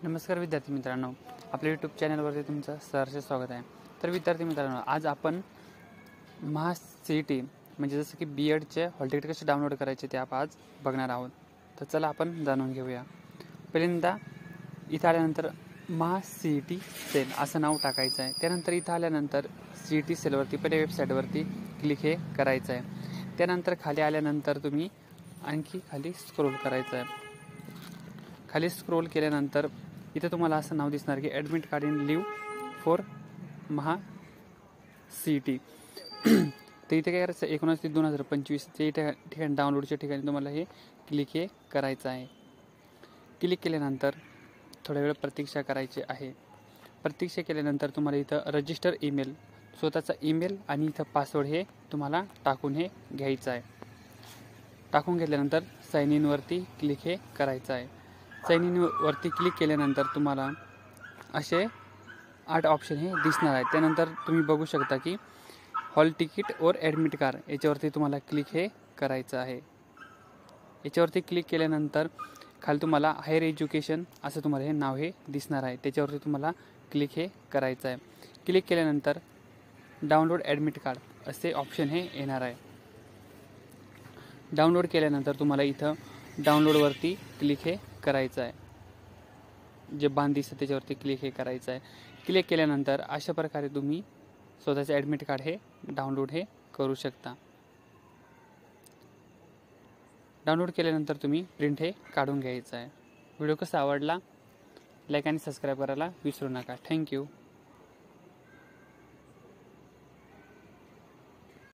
नमस्कार विद्यार्थी मित्रांनो, आपल्या यूट्यूब चॅनलवरती तुमचं सहर्ष स्वागत आहे। तर विद्यार्थी मित्रांनो, आज आपण महासीईटी म्हणजे जसं की बीएडचे हॉल तिकीट कसे डाउनलोड करायचे ते आपण आज बघणार आहोत। तर चला आपण जाणून घेऊया। पहिल्यांदा इथं आल्यानंतर महासीईटी सेल असं नाव टाकायचं आहे। त्यानंतर इथं आल्यानंतर सीईटी सेलवरती पहिले वेबसाईटवरती क्लिक हे करायचं आहे। त्यानंतर खाली आल्यानंतर तुम्ही आणखी खाली स्क्रोल करायचं आहे। खाली स्क्रोल केल्यानंतर इथे तुम्हाला असं नाव दिसणार की admit card in live for MahaCET. तर इथे काय करायचं, 19/3/2025 ते ठिकाणी डाउनलोडच्या ठिकाणी तुम्हाला हे क्लिक हे करायचं आहे। क्लिक केल्यानंतर थोडा वेळ प्रतीक्षा करायची आहे। प्रतीक्षा केल्यानंतर तुम्हाला इथं रजिस्टर ईमेल, स्वतःचा ईमेल आणि इथं पासवर्ड हे तुम्हाला टाकून हे घ्यायचं आहे। टाकून घेतल्यानंतर साइन इन वरती क्लिक हे करायचं आहे। साइन इन वरती क्लिक केल्यानंतर तुम्हाला असे 8 ऑप्शन हे दिसणार आहेत। त्यानंतर तुम्ही बघू शकता की हॉल तिकीट और ॲडमिट कार्ड याच्यावरती तुम्हाला क्लिक हे करायचं आहे। याच्यावरती क्लिक केल्यानंतर खाली तुम्हाला हायर एज्युकेशन असं तुम्हाला हे नाव हे दिसणार आहे। त्याच्यावरती तुम्हाला क्लिक हे करायचं आहे। क्लिक केल्यानंतर डाउनलोड ॲडमिट कार्ड असे ऑप्शन हे येणार आहे। डाउनलोड केल्यानंतर तुम्हाला इथं डाउनलोडवरती क्लिक हे करायचं आहे। जे बाण दिसतं त्याच्यावरती क्लिक हे करायचं आहे। क्लिक केल्यानंतर अशा प्रकारे तुम्ही स्वतःचे ॲडमिट कार्ड हे डाउनलोड हे करू शकता। डाउनलोड केल्यानंतर तुम्ही प्रिंट हे काढून घ्यायचं आहे। व्हिडिओ कसा आवडला लाईक आणि सबस्क्राईब करायला विसरू नका। थँक्यू।